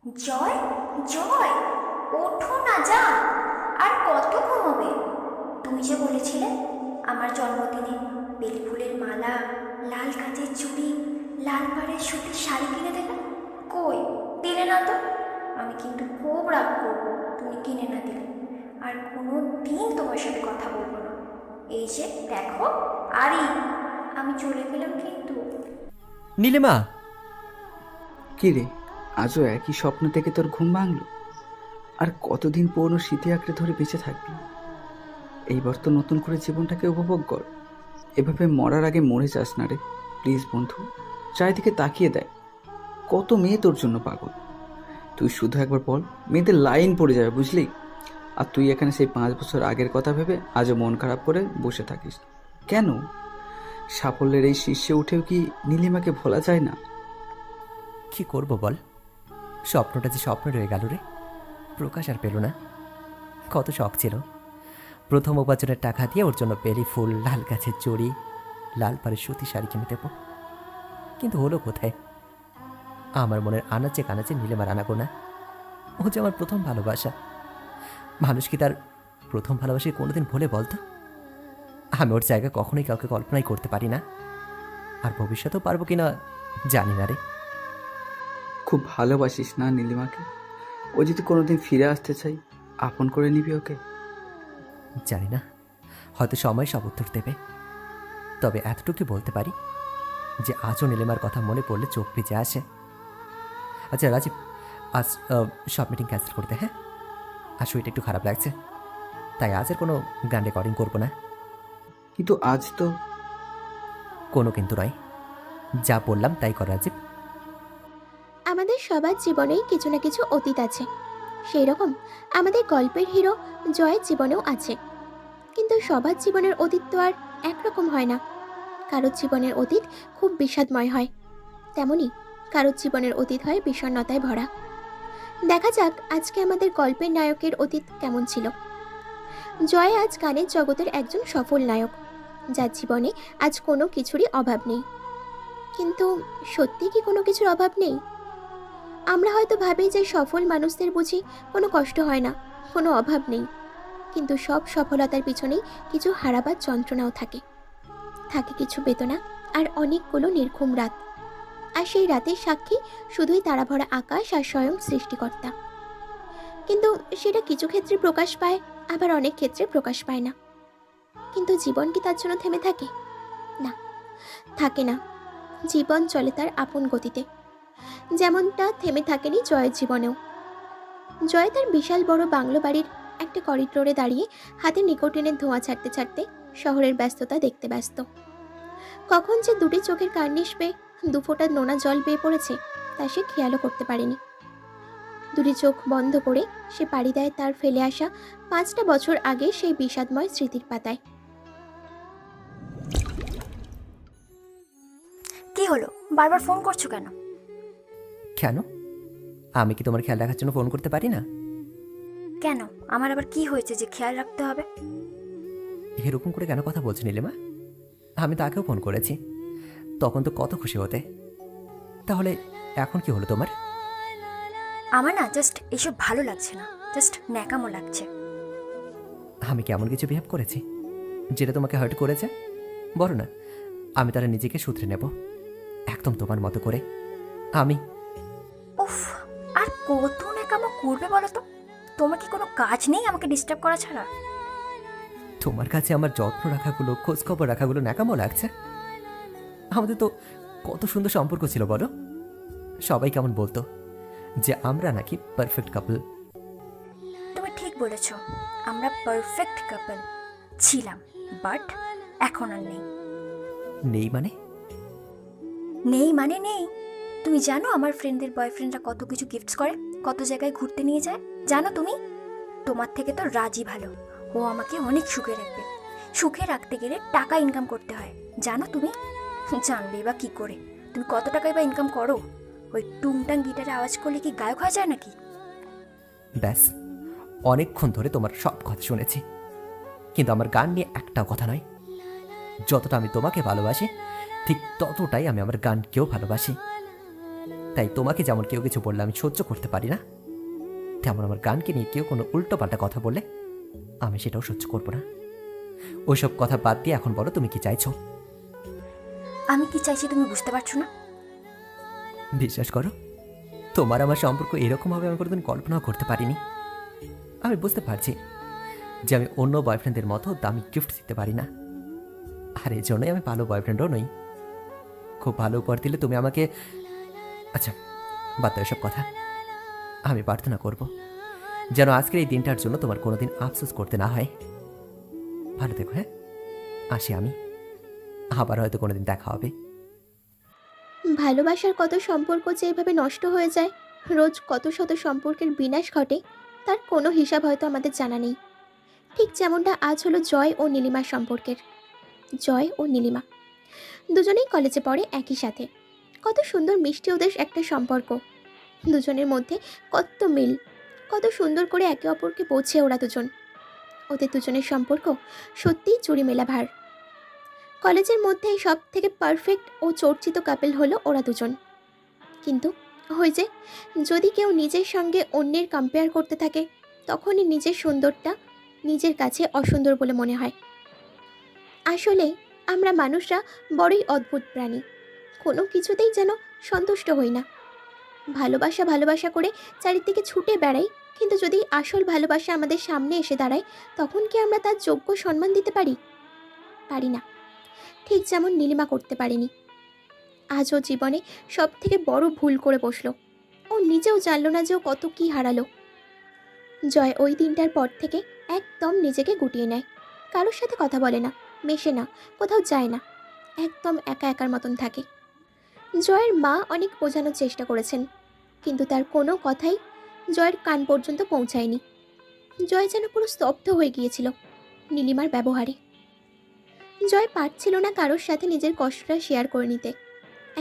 জয়, জয়, ওঠো না, যা। আর কত ঘুমোবে? তুমি যে বলেছিলে আমার জন্মদিনে বেলি ফুলের মালা, লাল কাচের চুড়ি, লাল পাড়ের সুতির শাড়ি কিনে দেবে। কই, দিলে না তো। আমি কিন্তু খুব রাগ করবো তুমি কিনে না দিলে। আর কোনো দিন তোমার সাথে কথা বলবো না। এই যে দেখো, আরই আমি চলে গেলাম কিন্তু। নীলিমা! কি রে, আজও একই স্বপ্ন থেকে তোর ঘুম ভাঙলো? আর কতদিন পুরনো স্মৃতি আঁকড়ে ধরে বেঁচে থাকবি? এইবার তো নতুন করে জীবনটাকে উপভোগ কর। এভাবে মরার আগে মরে যাস না রে, প্লিজ বন্ধু। চারিদিকে তাকিয়ে দেয়, কত মেয়ে তোর জন্য পাগল। তুই শুধু একবার বল, মেয়েদের লাইন পড়ে যাবে, বুঝলি? আর তুই এখানে সেই 5 বছর আগের কথা ভেবে আজও মন খারাপ করে বসে থাকিস কেন? সাফল্যের এই শীর্ষে উঠেও কি নীলিমাকে ভোলা যায় না? কি করব বল, স্বপ্নটা যে স্বপ্ন রয়ে গেল রে, প্রকাশ আর পেল না। কত শখ ছিল প্রথম উপার্জনের টাকা দিয়ে ওর জন্য বেলি ফুল, লাল গাছের চড়ি, লাল পাড়ের সুতি শাড়ি কিনে দেব। কিন্তু হলো কোথায়? আমার মনের আনাচে কানাচে নীলিমার আনাগোনা। ও যে আমার প্রথম ভালোবাসা। মানুষ কি তার প্রথম ভালোবাসি কোনোদিন ভুলে বলতো? আমি ওর জায়গা কখনোই কাউকে কল্পনাই করতে পারি না, আর ভবিষ্যতেও পারবো কিনা জানি না রে। খুব ভালোবাসিস না নীলিমাকে? ও যদি কোনোদিন ফিরে আসতে চাই, আপন করে নিবি ওকে? জানি না, হয়তো সময় সব উত্তর দেবে। তবে এতটুকু বলতে পারি যে আজও নীলিমার কথা মনে পড়লে চোখ ভিজে আসে। আচ্ছা রাজীব, আজ সব মিটিং ক্যান্সেল করতে, হ্যাঁ? আর শরীরটা একটু খারাপ লাগছে, তাই আজ আর কোনো গান রেকর্ডিং করবো না। কিন্তু আজ তো কোনো কিন্তু নয়, যা বললাম তাই কর রাজীব। আমাদের সবার জীবনেই কিছু না কিছু অতীত আছে। সেই রকম আমাদের গল্পের হিরো জয়ের জীবনেও আছে। কিন্তু সবার জীবনের অতীত তো আর একরকম হয় না। কারোর জীবনের অতীত খুব বিষাদময় হয়, তেমনি কারোর জীবনের অতীত হয় বিষণ্ণতায় ভরা। দেখা যাক আজকে আমাদের গল্পের নায়কের অতীত কেমন ছিল। জয় আজ গানের জগতের একজন সফল নায়ক, যার জীবনে আজ কোনো কিছুরই অভাব নেই। কিন্তু সত্যি কি কোনো কিছুর অভাব নেই? আমরা হয়তো ভাবি যে সফল মানুষদের বুঝি কোনো কষ্ট হয় না, কোনো অভাব নেই। কিন্তু সব সফলতার পিছনেই কিছু হারাবার যন্ত্রণাও থাকে। থাকে কিছু বেদনা আর অনেকগুলো নির্ঘুম রাত। আর সেই রাতের সাক্ষী শুধুই তারাভরা আকাশ আর স্বয়ং সৃষ্টিকর্তা। কিন্তু সেটা কিছু ক্ষেত্রে প্রকাশ পায়, আবার অনেক ক্ষেত্রে প্রকাশ পায় না। কিন্তু জীবন কি তার জন্য থেমে থাকে? না, থাকে না। জীবন চলে তার আপন গতিতে, যেমনটা থেমে থাকেনি জয়ের জীবনেও। জয় তার বিশাল বড় বাংলো বাড়ির একটা করিডোরে দাঁড়িয়ে হাতে নিকোটিনের ধোঁয়া ছাড়তে ছাড়তে শহরের ব্যস্ততা দেখতে ব্যস্ত। কখন যে দুটি চোখের কার্নিশ বেয়ে দুফোঁটা নোনা জল বেয়ে পড়েছে তা সে খেয়ালও করতে পারেনি। দুটি চোখ বন্ধ করে সে পাড়ি দেয় তার ফেলে আসা 5টা বছর আগে সেই বিষাদময় স্মৃতির পাতায়। কি হলো, বারবার ফোন করছো কেন? কেন? আমি কি তোমার খেয়াল রাখার জন্য ফোন করতে পারি না? কেন, আমার আবার কি হয়েছে যে খেয়াল রাখতে হবে? এরকম করে কেন কথা বলছো নীলিমা? আমি তাকেও ফোন করেছি, তখন তো কত খুশি হতে। তাহলে এখন কি হলো তোমার? আমার না জাস্ট এসব ভালো লাগছে না, জাস্ট ন্যাকামো লাগছে। আমি কেমন কিছু বিহেভ করেছি যেটা তোমাকে হার্ট করেছে? বলো না, আমি তারা নিজেকে শুধরে নেব, একদম তোমার মতো করে। আমি উফ, আর কত ন্যাকামো করবে বলো তো? তোমার কি কোনো কাজ নেই আমাকে ডিস্টার্ব করা ছাড়া? তোমার কাছে আমার যত্ন রাখাগুলো, খোঁজখবর রাখাগুলো ন্যাকামো লাগছে? আমাদের তো কত সুন্দর সম্পর্ক ছিল বলো। সবাই কেমন বলতো যে আমরা নাকি পারফেক্ট কাপল। তুমি ঠিক বলেছ, আমরা পারফেক্ট কাপল ছিলাম, বাট এখন আর নেই। নেই মানে? নেই মানে নেই। তুমি জানো আমার ফ্রেন্ডদের বয়ফ্রেন্ডরা কত কিছু গিফটস করে, কত জায়গায় ঘুরতে নিয়ে যায়? জানো তুমি? তোমার থেকে তো রাজি ভালো, ও আমাকে অনেক সুখে রাখবে। সুখে রাখতে গেলে টাকা ইনকাম করতে হয়, জানো তুমি? জানবেই বা কি করে? তুমি কত টাকায় বা ইনকাম করো? ওই টুংটাং গিটারে আওয়াজ করলে কি গায়ক হওয়া যায় নাকি? ব্যাস, অনেকক্ষণ ধরে তোমার সব কথা শুনেছি, কিন্তু আমার গান নিয়ে একটাও কথা নয়। যতটা আমি তোমাকে ভালোবাসি ঠিক ততটাই আমি আমার গানকেও ভালোবাসি। তাই তোমাকে যেমন কেউ কিছু বললে আমি সহ্য করতে পারি না, তেমন আমার গানকে নিয়ে কেউ কোনো উল্টোপাল্টা কথা বললে আমি সেটাও সহ্য করব না। ওইসব কথা বাদ দিয়ে এখন বলো তুমি কি চাইছো? আমি কি চাইছি তুমি বুঝতে পারছো না? বিশ্বাস করো, তোমার আমার সম্পর্ক এরকম হবে আমি কোনোদিন কল্পনাও করতে পারিনি। আমি বুঝতে পারছি যে আমি অন্য বয়ফ্রেন্ডদের মতো দামি গিফট দিতে পারি না, আর এই জন্যই আমি ভালো বয়ফ্রেন্ডও নই। খুব ভালো উপহার দিলে তুমি আমাকে, আচ্ছা বাদ দাও এসব কথা। আমি প্রার্থনা করব যেন আজকের এই দিনটার জন্য তোমার কোনোদিন আফসোস করতে না হয়। ভালো থেকো, হ্যাঁ? আসি আমি, আবার হয়তো কোনোদিন দেখা হবে। ভালোবাসার কত সম্পর্ক যে এভাবে নষ্ট হয়ে যায়, রোজ কত শত সম্পর্কের বিনাশ ঘটে, তার কোনো হিসাব হয়তো আমাদের জানা নেই। ঠিক যেমনটা আজ হলো জয় ও নীলিমার সম্পর্কের। জয় ও নীলিমা দুজনেই কলেজে পড়ে একই সাথে। কত সুন্দর মিষ্টি ওদের একটা সম্পর্ক। দুজনের মধ্যে কত মিল, কত সুন্দর করে একে অপরকে বোঝে ওরা দুজন। ওদের দুজনের সম্পর্ক সত্যিই চুরি মেলা ভার। কলেজের মধ্যেই সব থেকে পারফেক্ট ও চর্চিত কাপল হলো ওরা দুজন। কিন্তু ওই যে, যদি কেউ নিজের সঙ্গে অন্যের কম্পেয়ার করতে থাকে, তখনই নিজের সুন্দরটা নিজের কাছে অসুন্দর বলে মনে হয়। আসলে আমরা মানুষরা বড়ই অদ্ভুত প্রাণী, কোনো কিছুতেই যেন সন্তুষ্ট হই না। ভালোবাসা ভালোবাসা করে চারিদিকে ছুটে বেড়াই, কিন্তু যদি আসল ভালোবাসা আমাদের সামনে এসে দাঁড়ায়, তখন কি আমরা তার যোগ্য সম্মান দিতে পারি? পারি না। ঠিক যেমন নীলিমা করতে পারেনি। আজও জীবনে সব থেকে বড় ভুল করে বসলো। ও নিজেও জানলো না যে ও কত কি হারালো। জয় ওই দিনটার পর থেকে একদম নিজেকে গুটিয়ে নেয়। কারোর সাথে কথা বলে না, মেশে না, কোথাও যায় না, একদম একা একার মতন থাকে। জয়ের মা অনেক বোঝানোর চেষ্টা করেছেন, কিন্তু তার কোনো কথাই জয়ের কান পর্যন্ত পৌঁছায়নি। জয় যেন পুরো স্তব্ধ হয়ে গিয়েছিল নীলিমার ব্যবহারে। জয় পারছিল না কারোর সাথে নিজের কষ্টটা শেয়ার করে নিতে।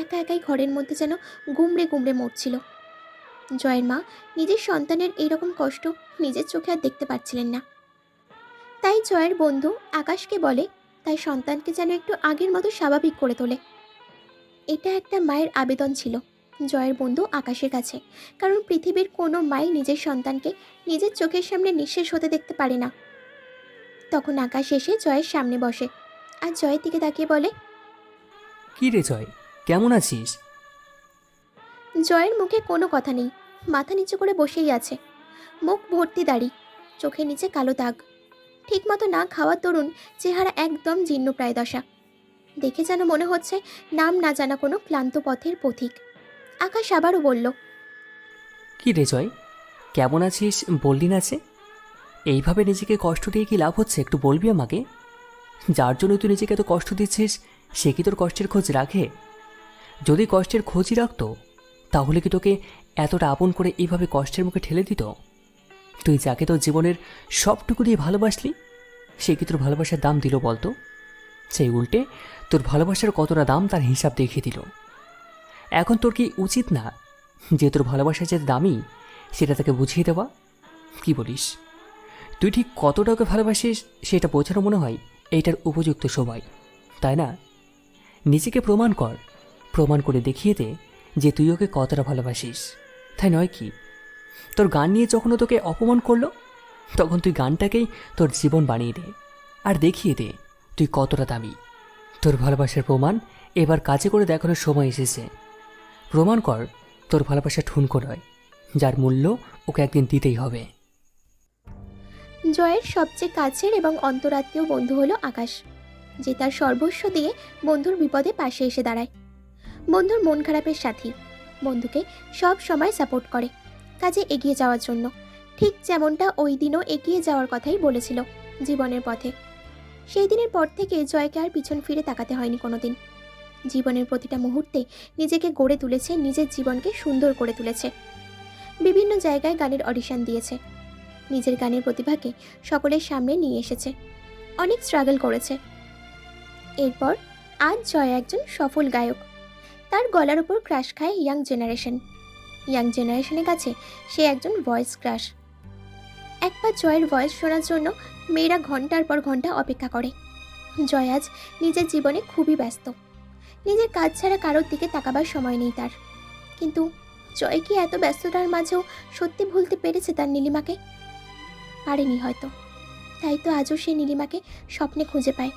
একা একাই ঘরের মধ্যে যেন গুমড়ে গুমড়ে মরছিল। জয়ের মা নিজের সন্তানের এইরকম কষ্ট নিজের চোখে আর দেখতে পাচ্ছিলেন না। তাই জয়ের বন্ধু আকাশকে বলে তাই সন্তানকে যেন একটু আগের মতো স্বাভাবিক করে তোলে। এটা একটা মায়ের আবেদন ছিল জয়ের বন্ধু আকাশের কাছে, কারণ পৃথিবীর কোনো মাই নিজের সন্তানকে নিজের চোখের সামনে নিঃশেষ হতে দেখতে পারে না। তখন আকাশ এসে জয়ের সামনে বসে আর জয়ের দিকে তাকিয়ে বলে, কি রে জয়, কেমন আছিস? জয়ের মুখে কোনো কথা নেই, মাথা নিচু করে বসেই আছে, মুখ ভর্তি দাড়ি, চোখের নিচে কালো দাগ। ঠিকমতো না খাওয়ার দরুন চেহারা একদম জীর্ণপ্রায় দশা। দেখে যেন মনে হচ্ছে নাম না জানা কোনো ক্লান্ত পথের পথিক। আকাশ আবারও বলল, কি রে জয়, কেমন আছিস বললি না যে? এইভাবে নিজেকে কষ্ট দিয়ে কি লাভ হচ্ছে একটু বলবি আমাকে? যার জন্য তুই নিজেকে এত কষ্ট দিচ্ছিস সে কি তোর কষ্টের খোঁজ রাখে? যদি কষ্টের খোঁজই রাখতো তাহলে কি তোকে এতটা আপন করে এইভাবে কষ্টের মুখে ঠেলে দিত? তুই যাকে তোর জীবনের সবটুকু দিয়ে ভালোবাসলি সে কি তোর ভালোবাসার দাম দিল বলতো? সেই উল্টে তোর ভালোবাসার কতটা দাম তার হিসাব দেখিয়ে দিল। এখন তোর কি উচিত না যে তোর ভালোবাসা যে দামি সেটা তাকে বুঝিয়ে দেওয়া? কি বলিস? তুই ঠিক কতটা ওকে ভালোবাসিস সেটা বোঝানো মনে হয় এইটার উপযুক্ত সময়, তাই না? নিজেকে প্রমাণ কর, প্রমাণ করে দেখিয়ে দে যে তুই ওকে কতটা ভালোবাসিস, তাই নয় কি? তোর গান নিয়ে যখন ও তোকে অপমান করলো তখন তুই গানটাকেই তোর জীবন বানিয়ে দে আর দেখিয়ে দে তুই কতটা দামি। তোর ভালোবাসার প্রমাণ এবার কাজে করে দেখানোর সময় এসেছে। প্রমাণ কর তোর ভালোবাসা ঠুনকো নয়, যার মূল্য ওকে একদিন দিতেই হবে। জয়ের সবচেয়ে কাছের এবং অন্তরাত্মীয় বন্ধু হলো আকাশ, যে তার সর্বস্ব দিয়ে বন্ধুর বিপদে পাশে এসে দাঁড়ায়। বন্ধুর মন খারাপের সাথী, বন্ধুকে সব সময় সাপোর্ট করে কাজে এগিয়ে যাওয়ার জন্য, ঠিক যেমনটা ওই দিনও এগিয়ে যাওয়ার কথাই বলেছিল জীবনের পথে। সেই দিনের পর থেকে জয়কে আর পিছন ফিরে তাকাতে হয়নি কোনোদিন। জীবনের প্রতিটা মুহূর্তে নিজেকে গড়ে তুলেছে, নিজের জীবনকে সুন্দর করে তুলেছে। বিভিন্ন জায়গায় গানের অডিশন দিয়েছে, নিজের গানের প্রতিভাকে সকলের সামনে নিয়ে এসেছে, অনেক স্ট্রাগল করেছে। এরপর আজ জয় একজন সফল গায়ক। তার গলার উপর ক্রাশ খায় ইয়াং জেনারেশনের কাছে সে একজন ভয়েস ক্রাশ। একবার জয়ের ভয়েস শোনার জন্য মেয়েরা ঘন্টার পর ঘন্টা অপেক্ষা করে। জয় আজ নিজের জীবনে খুবই ব্যস্ত, নিজের কাজ ছাড়া কারোর দিকে তাকাবার সময় নেই তার। কিন্তু জয় কি এত ব্যস্ততার মাঝেও সত্যি ভুলতে পেরেছে তার নীলিমাকে? পারেনি হয়তো। তাই তো আজও সে নীলিমাকে স্বপ্নে খুঁজে পায়।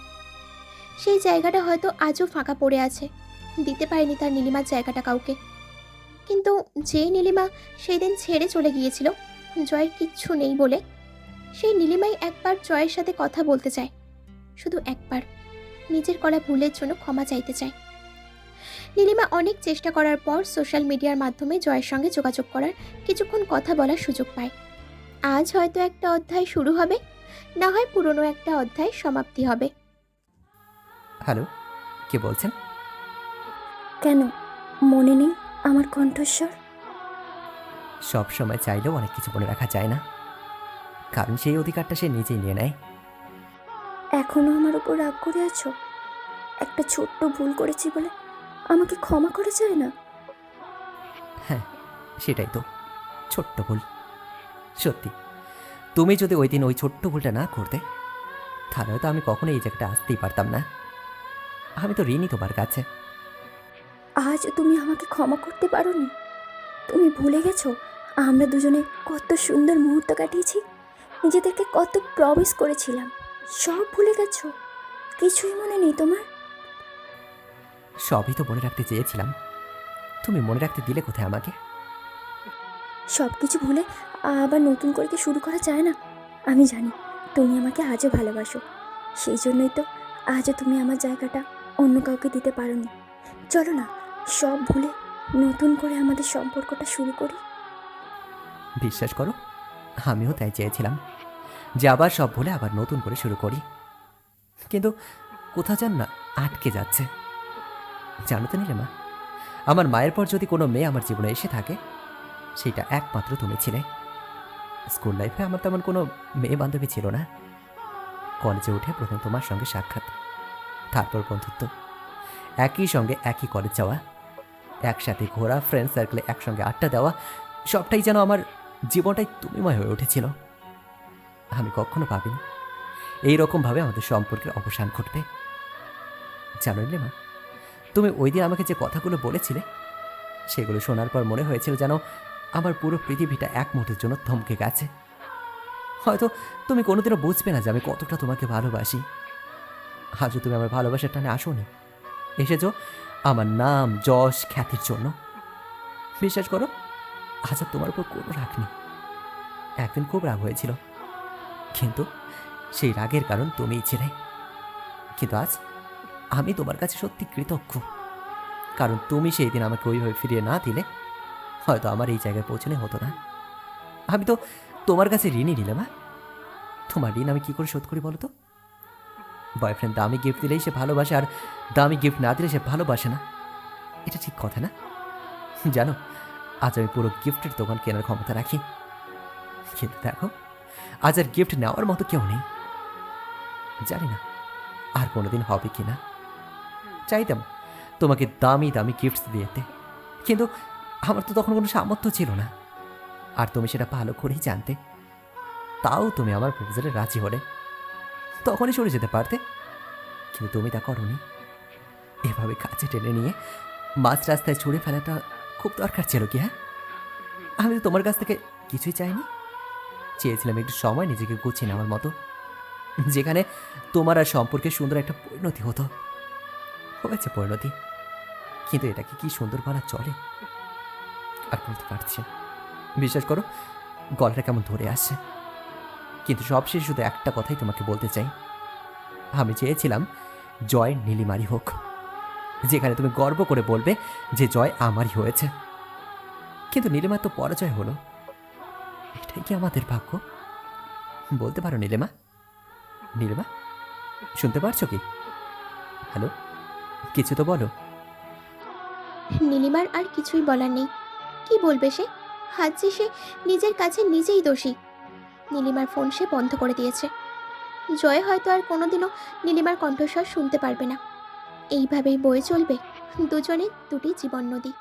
সেই জায়গাটা হয়তো আজও ফাঁকা পড়ে আছে, দিতে পারেনি তার নীলিমার জায়গাটা কাউকে। কিন্তু যে নীলিমা সেই দিন ছেড়ে চলে গিয়েছিল জয়ের কিচ্ছু নেই বলে, সেই নীলিমাই একবার জয়ের সাথে কথা বলতে চায়, শুধু একবার, নিজের করা ভুলের জন্য ক্ষমা চাইতে চায়। নীলিমা অনেক চেষ্টা করার পর সোশ্যাল মিডিয়ার মাধ্যমে জয়ের সঙ্গে যোগাযোগ করার, কিছুক্ষণ কথা বলার সুযোগ পায়। আজ হয়তো একটা অধ্যায় শুরু হবে, না হয় পুরনো একটা অধ্যায় সমাপ্তি হবে। হ্যালো, কে বলছেন? কেন মনে নেই আমার কণ্ঠস্বর? সব সময় চাইলেও অনেক কিছু মনে রাখা যায় না, কারণ সেই অধিকারটা সে নিজেই নিয়ে নেয়। এখনো আমার উপর রাগ করে আছো? একটা ছোট্ট ভুল করেছি বলে আমাকে ক্ষমা করে যায় না? হ্যাঁ, সেটাই তো, ছোট্ট ভুল। সত্যি, তুমি যদি ওই দিন ওই ছোট্ট ভুলটা না করতে, তাহলে হয়তো আমি কখনো এই জায়গাটা আসতেই পারতাম না। আমি তো ঋণী তোমার কাছে। আজ তুমি আমাকে ক্ষমা করতে পারোনি? তুমি ভুলে গেছো আমরা দুজনে কত সুন্দর মুহূর্ত কাটিয়েছি, নিজেদেরকে কত প্রমিস করেছিলাম, সব ভুলে গেছো? কিছুই মনে নেই তোমার? সবই তো মনে রাখতে চেয়েছিলাম, তুমি মনে রাখতে দিলে কোথায় আমাকে? সব কিছু ভুলে আবার নতুন করে কি শুরু করা যায় না? আমি জানি তুমি আমাকে আজও ভালোবাসো, সেই জন্যই তো আজও তুমি আমার জায়গাটা অন্য কাউকে দিতে পারোনি। চলো না, সব ভুলে নতুন করে আমাদের সম্পর্কটা শুরু করি। বিশ্বাস করো, আমিও তাই চেয়েছিলাম যে আবার সব ভুলে আবার নতুন করে শুরু করি, কিন্তু কোথা যান না আটকে যাচ্ছে। জানো তো নীলিমা, আমার মায়ের পর যদি কোনো মেয়ে আমার জীবনে এসে থাকে, সেটা একমাত্র তুমি ছিলে। স্কুল লাইফে আমার তেমন কোনো মেয়ে বান্ধবী ছিল না। কলেজে উঠে প্রথম তোমার সঙ্গে সাক্ষাৎ, তারপর বন্ধুত্ব, একই সঙ্গে একই কলেজ যাওয়া, একসাথে ঘোরা, ফ্রেন্ড সার্কেলে একসঙ্গে আড্ডা দেওয়া, সবটাই যেন আমার জীবনটাই তুমিময় হয়ে উঠেছিল। আমি কখনো ভাবিনি এইরকমভাবে আমাদের সম্পর্কের অবসান ঘটবে। জানো নীলিমা, তুমি ওই দিন আমাকে যে কথাগুলো বলেছিলে, সেগুলো শোনার পর মনে হয়েছিল যেন আমার পুরো পৃথিবীটা এক মুহূর্তের জন্য থমকে গেছে। হয়তো তুমি কোনোদিনও বুঝবে না যে আমি কতটা তোমাকে ভালোবাসি। আজও তুমি আমার ভালোবাসার টানে আসোনি, এসেছো আমার নাম, যশ, খ্যাতির জন্য। বিশ্বাস করো, আজ আর তোমার উপর কোনো রাগ নেই। একদিন খুব রাগ হয়েছিল, কিন্তু সেই রাগের কারণ তুমিই ছিলে। কিন্তু আজ আমি তোমার কাছে সত্যি কৃতজ্ঞ, কারণ তুমি সেই দিন আমাকে ওইভাবে ফিরিয়ে না দিলে হয়তো আমার এই জায়গায় পৌঁছানো হতো না। আমি তো তোমার কাছে ঋণই নিলাম। তোমার ঋণ আমি কী করে শোধ করি বলো তো? বয়ফ্রেন্ড দামি গিফট দিলেই সে ভালোবাসে, আর দামি গিফট না দিলে সে ভালোবাসে না, এটা ঠিক কথা না? জানো, আজ আমি পুরো গিফটের দোকান কেনার ক্ষমতা রাখি, কিন্তু দেখো আজ আর গিফট নেওয়ার মতো কেউ নেই। জানি না আর কোনোদিন হবে কি না। চাইতাম তোমাকে দামি দামি গিফটস দিয়েতে, কিন্তু আমার তো তখন কোনো সামর্থ্য ছিল না, আর তুমি সেটা ভালো করেই জানতে। তাও তুমি আমার প্রপোজালে রাজি হলে, তখনই সরে যেতে পারতে, কিন্তু তুমি তা করোনি। এভাবে কাছে টেনে নিয়ে মাঝ রাস্তায় ছুঁড়ে ফেলাটা খুব দরকার ছিল কি? হ্যাঁ, আমি তো তোমার কাছ থেকে কিছুই চাইনি। চেয়েছিলাম একটু সময় নিজেকে গুছিয়ে নেওয়ার মতো, যেখানে তোমার আর সম্পর্কে সুন্দর একটা পরিণতি হতো। হয়েছে পরিণতি, কিন্তু এটাকে কি সুন্দর বলা চলে? আর বলতে পারছি না। বিশ্বাস করো, গলাটা কেমন ধরে আসছে, কিন্তু সবশেষে শুধু একটা কথাই তোমাকে বলতে চাই। আমি চেয়েছিলাম জয় নীলিমারই হোক, যেখানে তুমি গর্ব করে বলবে যে জয় আমারই হয়েছে। কিন্তু নীলিমার তো পরাজয় হলো। এটাই কি আমাদের ভাগ্য? বলতে পারো নীলিমা? নীলিমা, শুনতে পারছো কি? হ্যালো, কিছু তো বলো। নীলিমার আর কিছুই বলার নেই। কি বলবে সে? আজ যে সে নিজের কাছে নিজেই দোষী। নীলিমার ফোন সে বন্ধ করে দিয়েছে। জয় হয়তো আর কোনোদিনও নীলিমার কণ্ঠস্বর শুনতে পারবে না। এইভাবেই বয়ে চলবে দুজনের দুটি জীবন নদী।